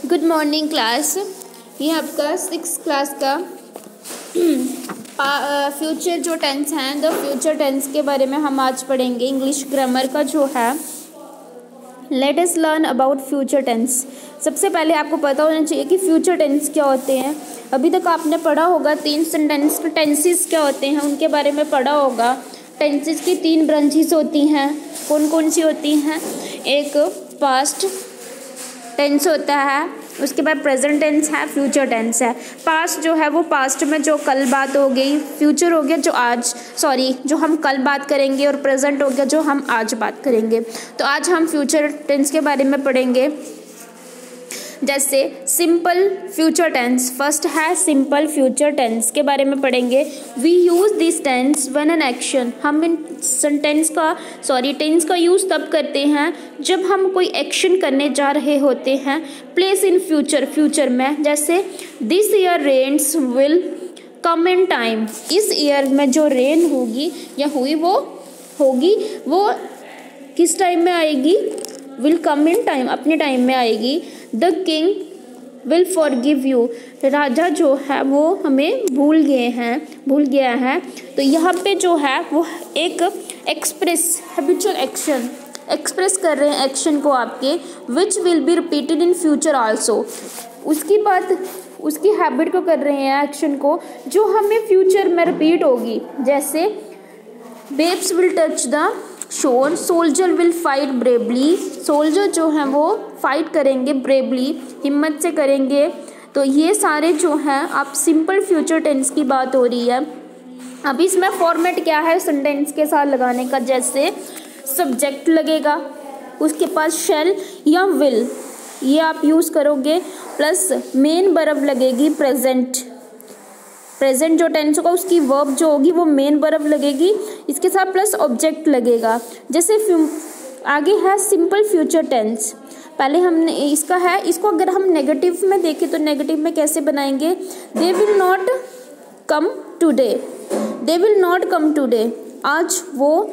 Good morning class. ये आपका 6th class का फ्यूचर जो टेंस हैं द फ्यूचर टेंस के बारे में हम आज पढ़ेंगे। इंग्लिश ग्रामर का जो है let us learn about future tense. सबसे पहले आपको पता होना चाहिए कि फ्यूचर टेंस क्या होते हैं। अभी तक आपने पढ़ा होगा 3 सेंटेंस टेंसेस क्या होते हैं उनके बारे में पढ़ा होगा। टेंसेस की 3 ब्रांचेस होती हैं। कौन कौन सी होती हैं? एक पास्ट टेंस होता है, उसके बाद प्रेजेंट टेंस है, फ्यूचर टेंस है। पास्ट जो है वो पास्ट में जो कल बात हो गई, फ्यूचर हो गया जो हम कल बात करेंगे, और प्रेजेंट हो गया जो हम आज बात करेंगे। तो आज हम फ्यूचर टेंस के बारे में पढ़ेंगे। जैसे सिंपल फ्यूचर टेंस, फर्स्ट है सिंपल फ्यूचर टेंस के बारे में पढ़ेंगे। We use this tense when an action, हम इन टेंस का यूज़ तब करते हैं जब हम कोई एक्शन करने जा रहे होते हैं। प्लेस इन फ्यूचर में, जैसे this year rains will come in time, इस ईयर में जो रेन होगी या होगी वो किस टाइम में आएगी? विल कम इन टाइम, अपने टाइम में आएगी। The king will forgive you, राजा जो है वो हमें भूल गया है। तो यहाँ पे जो है वो एक हैबिचुअल एक्शन एक्सप्रेस कर रहे हैं एक्शन को आपके, which will be repeated in future also. उसकी हैबिट को कर रहे हैं एक्शन को जो हमें फ्यूचर में रिपीट होगी। जैसे waves will touch the shore, soldier will fight bravely, soldier जो हैं वो फाइट करेंगे ब्रेवली, हिम्मत से करेंगे। तो ये सारे जो हैं आप सिंपल फ्यूचर टेंस की बात हो रही है। अब इसमें फॉर्मेट क्या है सेंटेंस के साथ लगाने का? जैसे सब्जेक्ट लगेगा, उसके पास शैल या विल ये आप यूज़ करोगे, प्लस मेन वर्ब लगेगी प्रेजेंट जो टेंस होगा उसकी वर्ब जो होगी वो मेन वर्ब लगेगी, इसके साथ प्लस ऑब्जेक्ट लगेगा। जैसे आगे है सिंपल फ्यूचर टेंस। पहले हमने इसको अगर हम नेगेटिव में देखें तो नेगेटिव में कैसे बनाएंगे? They will not come today, आज वो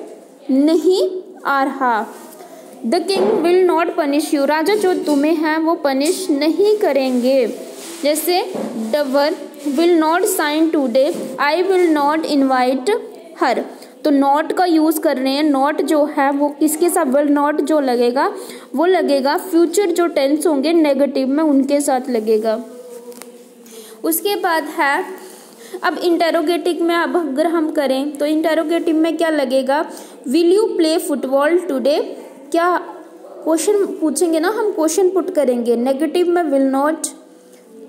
नहीं आ रहा। The king will not punish you, राजा जो तुम्हें हैं वो पनिश नहीं करेंगे। जैसे Dover will not sign today, I will not invite her. तो नॉट का यूज़ कर रहे हैं। नॉट जो है वो किसके साथ? विल नॉट जो लगेगा वो लगेगा फ्यूचर जो टेंस होंगे नेगेटिव में उनके साथ लगेगा। उसके बाद है अब इंटेरोगेटिव में, अब अगर हम करें तो इंटेरोगेटिव में क्या लगेगा? Will you play football today? क्या क्वेश्चन पूछेंगे ना, हम क्वेश्चन पुट करेंगे। नेगेटिव में विल नॉट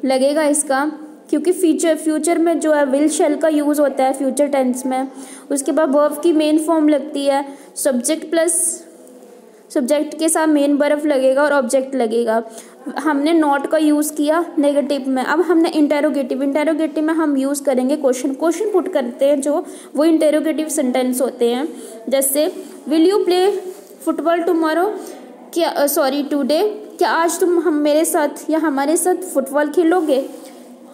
लगेगा इसका, क्योंकि फ्यूचर में जो है विल शैल का यूज़ होता है फ्यूचर टेंस में। उसके बाद वर्ब की मेन फॉर्म लगती है, सब्जेक्ट प्लस सब्जेक्ट के साथ मेन वर्ब लगेगा और ऑब्जेक्ट लगेगा। हमने नॉट का यूज़ किया नेगेटिव में। अब हमने इंटेरोगेटिव में हम यूज़ करेंगे क्वेश्चन पुट करते हैं जो वो इंटेरोगेटिव सेंटेंस होते हैं। जैसे will you play football tomorrow, today, क्या आज तुम मेरे साथ या हमारे साथ फुटबॉल खेलोगे?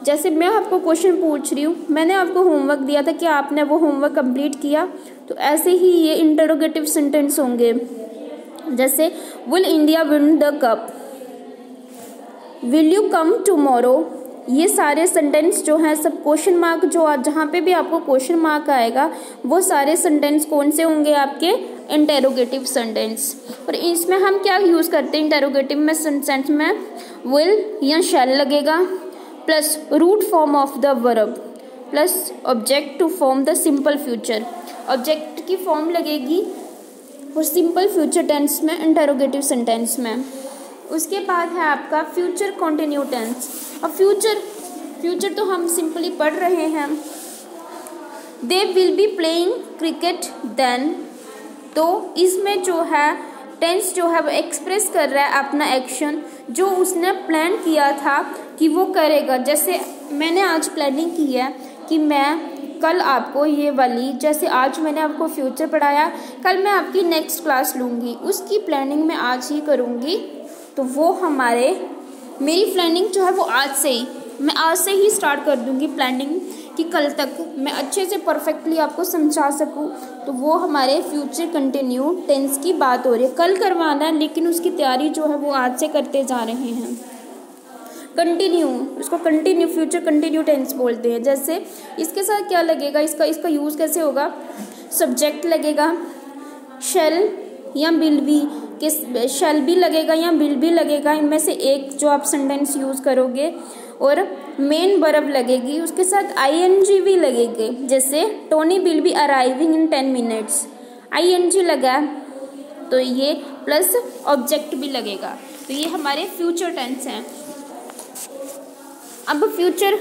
जैसे मैं आपको क्वेश्चन पूछ रही हूँ, मैंने आपको होमवर्क दिया था, क्या आपने वो होमवर्क कंप्लीट किया? तो ऐसे ही ये इंटरोगेटिव सेंटेंस होंगे। जैसे will India win the cup, will you come tomorrow. ये सारे सेंटेंस जो हैं सब क्वेश्चन मार्क जहाँ पे भी आपको क्वेश्चन मार्क आएगा वो सारे सेंटेंस कौन से होंगे? आपके इंटेरोगेटिव सेंटेंस। और इसमें हम क्या यूज़ करते हैं इंटेरोगेटिव में सेंटेंस में? विल या शैल लगेगा, plus root form of the verb, plus object to form the simple future, object की फॉर्म लगेगी और सिंपल फ्यूचर टेंस में इंटेरोगेटिव सेंटेंस में। उसके बाद है आपका फ्यूचर कंटिन्यू टेंस। अब फ्यूचर तो हम सिंपली पढ़ रहे हैं। They will be playing cricket then, तो इसमें जो है टेंस जो है वो एक्सप्रेस कर रहा है अपना एक्शन जो उसने प्लान किया था कि वो करेगा। जैसे मैंने आज प्लानिंग की है कि मैं कल आपको ये वाली, जैसे आज मैंने आपको फ्यूचर पढ़ाया, कल मैं आपकी नेक्स्ट क्लास लूँगी, उसकी प्लानिंग मैं आज ही करूँगी। तो वो मेरी प्लानिंग जो है वो मैं आज से ही स्टार्ट कर दूँगी प्लानिंग कि कल तक मैं अच्छे से परफेक्टली आपको समझा सकूं। तो वो हमारे फ्यूचर कंटिन्यू टेंस की बात हो रही है। कल करवाना है लेकिन उसकी तैयारी जो है वो आज से करते जा रहे हैं। कंटिन्यू, उसको कंटिन्यू फ्यूचर कंटिन्यू टेंस बोलते हैं। जैसे इसके साथ क्या लगेगा, इसका यूज़ कैसे होगा, सब्जेक्ट लगेगा, शैल या विल बी, किस शैल भी लगेगा या विल भी लगेगा, इनमें से एक जो आप सेंटेंस यूज़ करोगे, और मेन वर्ब लगेगी, उसके साथ आईएनजी भी लगेगी। जैसे Tony will be arriving in 10 minutes, ING लगा तो ये प्लस ऑब्जेक्ट भी लगेगा, तो ये हमारे फ्यूचर टेंस हैं। अब फ्यूचर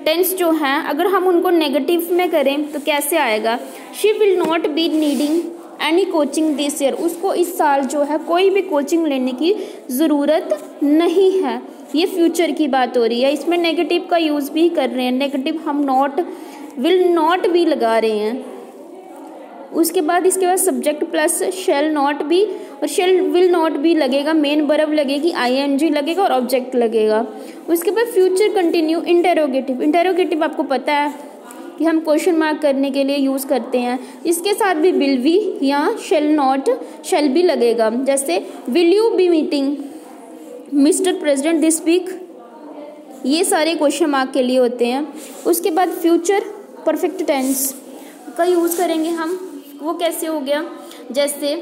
टेंस जो हैं अगर हम उनको नेगेटिव में करें तो कैसे आएगा, she will not be needing any coaching this year, उसको इस साल जो है कोई भी कोचिंग लेने की ज़रूरत नहीं है। ये फ्यूचर की बात हो रही है, इसमें नेगेटिव का यूज़ भी कर रहे हैं, नेगेटिव हम नॉट विल नॉट भी लगा रहे हैं। उसके बाद इसके बाद सब्जेक्ट प्लस शैल नॉट भी और शैल विल नॉट भी लगेगा, मेन वर्ब लगेगी, आईएनजी लगेगा और ऑब्जेक्ट लगेगा। उसके बाद फ्यूचर कंटिन्यू इंटेरोगेटिव, इंटेरोगेटिव आपको पता है कि हम क्वेश्चन मार्क करने के लिए यूज़ करते हैं, इसके साथ भी विल बी या शैल नॉट शैल भी लगेगा। जैसे will you be meeting mister president this week, ये सारे क्वेश्चन मार्क के लिए होते हैं। उसके बाद फ्यूचर परफेक्ट टेंस का यूज़ करेंगे हम, वो कैसे हो गया, जैसे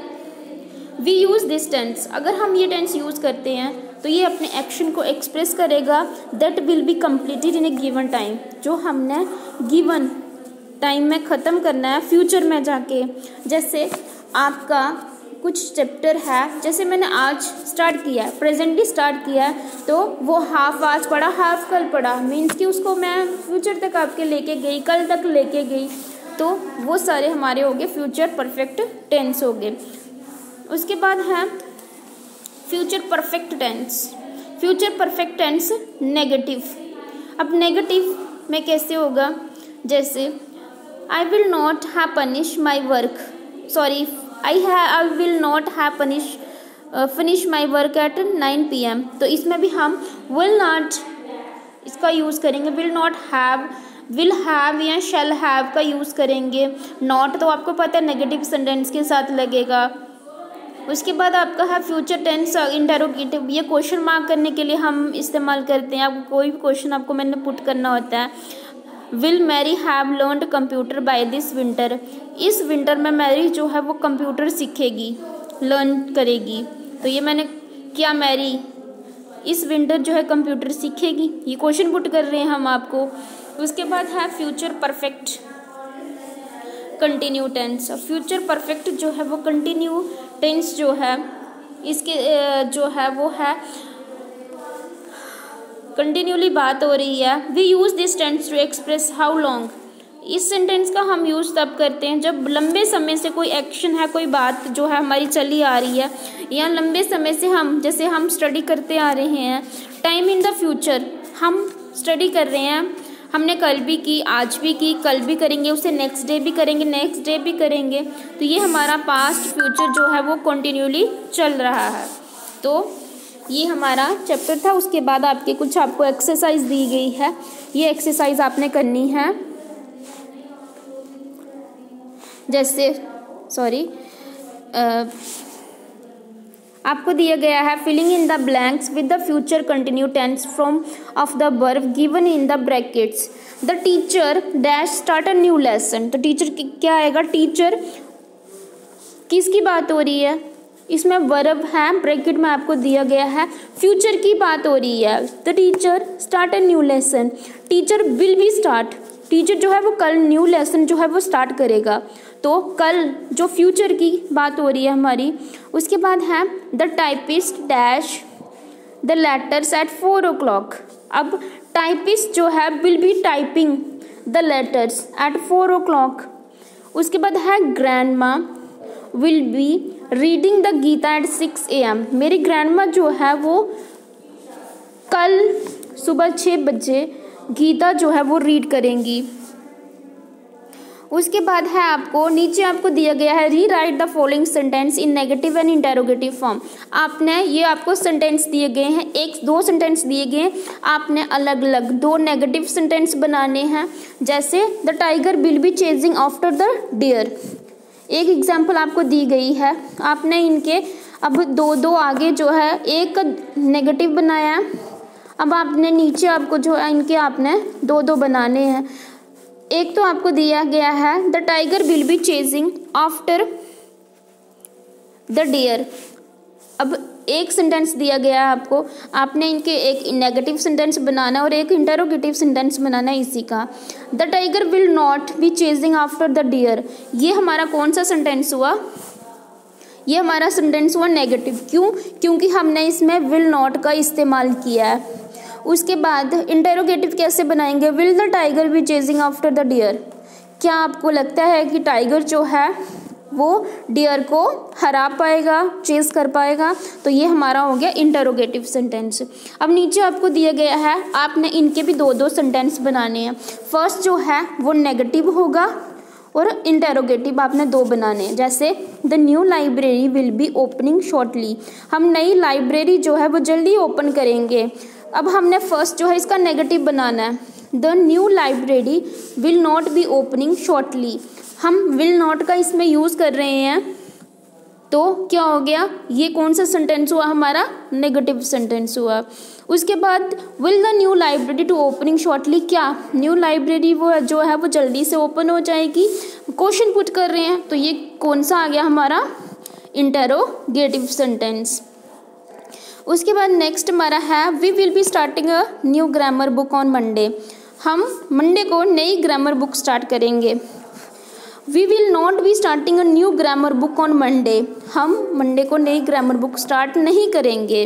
वी यूज़ दिस टेंस, अगर हम ये टेंस यूज़ करते हैं तो ये अपने एक्शन को एक्सप्रेस करेगा, that will be completed in A given time, जो हमने गिवन टाइम में ख़त्म करना है फ्यूचर में जाके। जैसे आपका कुछ चैप्टर है, जैसे मैंने आज स्टार्ट किया है, प्रेजेंटली स्टार्ट किया है, तो वो हाफ आज पढ़ा हाफ कल पढ़ा, मीन्स कि उसको मैं फ्यूचर तक आपके लेके गई, कल तक लेके गई, तो वो सारे हमारे हो गए फ्यूचर परफेक्ट टेंस हो गए। उसके बाद है future perfect tense, future perfect tense negative. अब नेगेटिव में कैसे होगा, जैसे I will not have punish my work, sorry I will not have finish my work at 9 PM, तो इसमें भी हम विल नॉट इसका यूज़ करेंगे, will not have, will have या शैल हैव का यूज़ करेंगे। नॉट तो आपको पता है नेगेटिव सेंटेंस के साथ लगेगा। उसके बाद आपका है फ्यूचर टेंस इंटेरोगेटिव, ये क्वेश्चन मार्क करने के लिए हम इस्तेमाल करते हैं। आपको कोई भी क्वेश्चन आपको मैंने पुट करना होता है, will Mary have learned computer by this winter, इस विंटर में मैरी जो है वो कंप्यूटर सीखेगी, लर्न करेगी, तो ये मैंने क्या, मैरी इस विंटर जो है कंप्यूटर सीखेगी, ये क्वेश्चन पुट कर रहे हैं हम आपको। उसके बाद है future perfect continue tense, future perfect जो है वो कंटिन्यू टेंस जो है इसके जो है वो है कंटिन्यूली बात हो रही है। We use this tense to express how long, इस सेंटेंस का हम यूज़ तब करते हैं जब लंबे समय से कोई एक्शन है, कोई बात जो है हमारी चली आ रही है, या लंबे समय से हम, जैसे हम स्टडी करते आ रहे हैं, टाइम इन द फ्यूचर, हम स्टडी कर रहे हैं, हमने कल भी की, आज भी की, कल भी करेंगे, उसे नेक्स्ट डे भी करेंगे, नेक्स्ट डे भी करेंगे, तो ये हमारा पास्ट फ्यूचर जो है वो कंटिन्यूली चल रहा है। तो ये हमारा चैप्टर था। उसके बाद आपको एक्सरसाइज दी गई है, ये एक्सरसाइज आपने करनी है। जैसे आपको दिया गया है filling in the blanks with the future continue tense from of the verb given in the brackets, the teacher dash start a new lesson, तो टीचर क्या आएगा, टीचर किसकी बात हो रही है, इसमें वर्ब है, ब्रैकेट में आपको दिया गया है, फ्यूचर की बात हो रही है, the teacher start a new lesson, teacher will be start, teacher जो है वो कल न्यू लेसन जो है वो स्टार्ट करेगा, तो कल जो फ्यूचर की बात हो रही है हमारी। उसके बाद है the typist dash the letters at 4 o'clock, अब टाइपिस्ट जो है will be typing the letters at 4 o'clock। उसके बाद है grandma will be reading the Gita at 6 AM, मेरी ग्रैंडमा जो है वो कल सुबह 6 बजे गीता जो है वो रीड करेंगी। उसके बाद है आपको नीचे आपको दिया गया है री right the following sentence in negative and interrogative form, आपने ये आपको सेंटेंस दिए गए हैं, 1-2 सेंटेंस दिए गए हैं, आपने अलग अलग 2 नेगेटिव सेंटेंस बनाने हैं। जैसे the tiger will be chasing after the deer, एक एग्जाम्पल आपको दी गई है, आपने इनके अब 2-2 आगे जो है एक नेगेटिव बनाया है, अब आपने नीचे आपको जो है इनके आपने दो दो बनाने हैं। एक तो आपको दिया गया है the tiger will be chasing after the deer. अब एक सेंटेंस दिया गया है आपको, आपने इनके एक नेगेटिव सेंटेंस बनाना और एक इंटरोगेटिव सेंटेंस बनाना है इसी का। The tiger will not be chasing after the deer, ये हमारा कौन सा सेंटेंस हुआ? ये हमारा सेंटेंस हुआ नेगेटिव। क्यों? क्योंकि हमने इसमें विल नॉट का इस्तेमाल किया है। उसके बाद इंटरोगेटिव कैसे बनाएंगे? Will the tiger be chasing after the deer. क्या आपको लगता है कि टाइगर जो है वो डियर को हरा पाएगा, चेज कर पाएगा? तो ये हमारा हो गया इंटरोगेटिव सेंटेंस। अब नीचे आपको दिया गया है, आपने इनके भी दो दो सेंटेंस बनाने हैं। फर्स्ट जो है वो नेगेटिव होगा और इंटरोगेटिव आपने दो बनाने हैं। जैसे the new library will be opening shortly, हम नई लाइब्रेरी जो है वो जल्दी ओपन करेंगे। अब हमने फर्स्ट जो है इसका नेगेटिव बनाना है, the new library will not B opening shortly. हम विल नॉट का इसमें यूज़ कर रहे हैं, तो क्या हो गया? ये कौन सा सेंटेंस हुआ हमारा? नेगेटिव सेंटेंस हुआ। उसके बाद will the new library to opening shortly, क्या न्यू लाइब्रेरी वो जो है वो जल्दी से ओपन हो जाएगी? क्वेश्चन पुट कर रहे हैं, तो ये कौन सा आ गया हमारा? Interrogative sentence. उसके बाद नेक्स्ट हमारा है we will be starting a new grammar book on Monday, हम मंडे को नई ग्रामर बुक स्टार्ट करेंगे। We will not be starting a new grammar book on Monday, हम मंडे को नई ग्रामर बुक स्टार्ट नहीं करेंगे।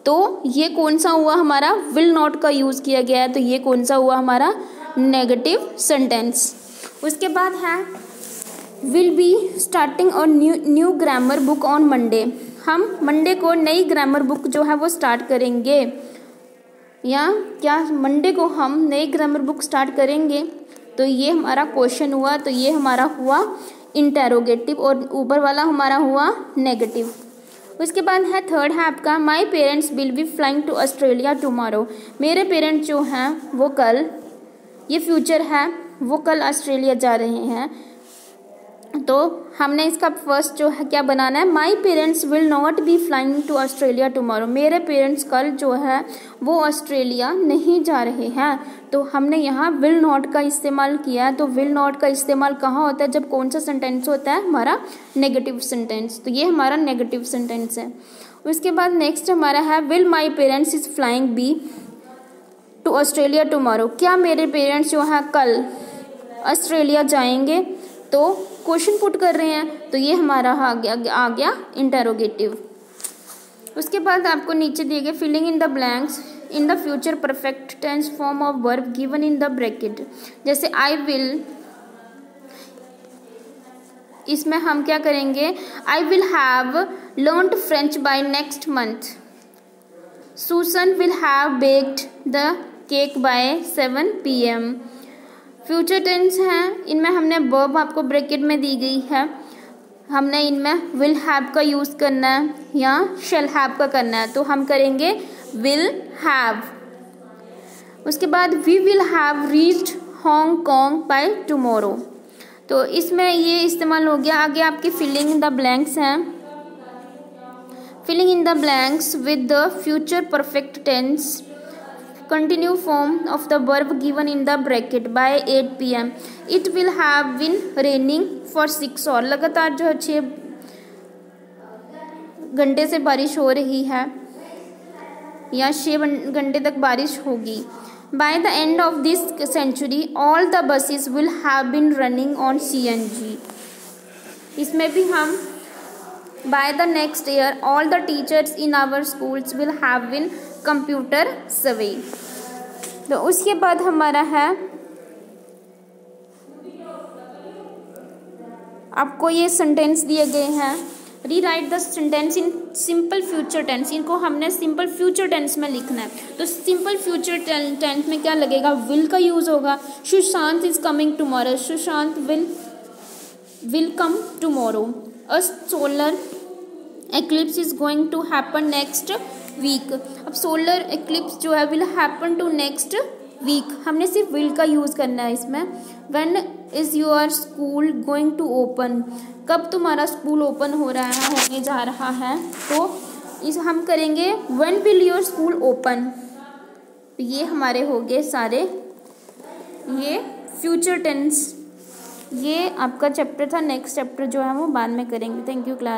तो ये कौन सा हुआ हमारा? विल नॉट का यूज़ किया गया है, तो ये कौन सा हुआ हमारा? Negative sentence. उसके बाद है will be starting a new grammar book on Monday, हम मंडे को नई ग्रामर बुक जो है वो स्टार्ट करेंगे। या क्या मंडे को हम नई ग्रामर बुक स्टार्ट करेंगे? तो ये हमारा क्वेश्चन हुआ, तो ये हमारा हुआ इंटरोगेटिव और ऊपर वाला हमारा हुआ नेगेटिव। उसके बाद है थर्ड है आपका my parents will be flying to Australia tomorrow, मेरे पेरेंट्स जो हैं वो कल, ये फ्यूचर है, वो कल ऑस्ट्रेलिया जा रहे हैं। तो हमने इसका फर्स्ट जो है क्या बनाना है? My parents will not be flying to Australia tomorrow, मेरे पेरेंट्स कल जो है वो ऑस्ट्रेलिया नहीं जा रहे हैं। तो हमने यहाँ विल नॉट का इस्तेमाल किया है। तो विल नॉट का इस्तेमाल कहाँ होता है? जब कौन सा सेंटेंस होता है? हमारा नेगेटिव सेंटेंस। तो ये हमारा नेगेटिव सेंटेंस है। उसके बाद नेक्स्ट हमारा है will my parents is flying be to Australia tomorrow, क्या मेरे पेरेंट्स जो है कल ऑस्ट्रेलिया जाएंगे? तो क्वेश्चन पुट कर रहे हैं, तो ये हमारा आ गया इंटरोगेटिव। उसके बाद आपको नीचे दिए गए filling in the blanks in the future perfect tense form of verb given in the bracket. जैसे आई विल, इसमें हम क्या करेंगे? I will have learned French by next month, Susan will have baked the cake by 7 PM। Future tense हैं, इनमें हमने verb आपको bracket में दी गई है, हमने इनमें विल हैव का यूज़ करना है या शैल हैव का करना है, तो हम करेंगे विल हैव। उसके बाद we will have reached Hong Kong by tomorrow, तो इसमें ये इस्तेमाल हो गया। आगे आपके फिलिंग इन द ब्लैंक्स हैं, filling in the blanks with the future perfect tense continue form of the verb given in the bracket by 8 PM it will have been raining for 6 hours, लगातार जो 6 घंटे से बारिश हो रही है या 6 घंटे तक बारिश होगी। by the end of this century all the buses will have been running on CNG, इसमें भी हम by the next year all the teachers in our schools will have been computer सवे। तो उसके बाद हमारा है आपको ये सेंटेंस दिए गए हैं, rewrite the sentence in simple future tense, इनको हमने सिंपल फ्यूचर टेंस में लिखना है। तो सिंपल फ्यूचर टेंस में क्या लगेगा? विल का यूज होगा। Sushant is coming tomorrow, Sushant will come tomorrow. A solar eclipse is going to happen next week, अब सोलर एक्लिप्स जो है will happen to next week, हमने सिर्फ विल का यूज़ करना है इसमें। When is your school going to open, कब तुम्हारा स्कूल ओपन हो रहा है, होने जा रहा है, तो इस हम करेंगे when will your school open. तो ये हमारे हो गए सारे ये फ्यूचर टेंस। ये आपका चैप्टर था। नेक्स्ट चैप्टर जो है वो बाद में करेंगे। Thank you class.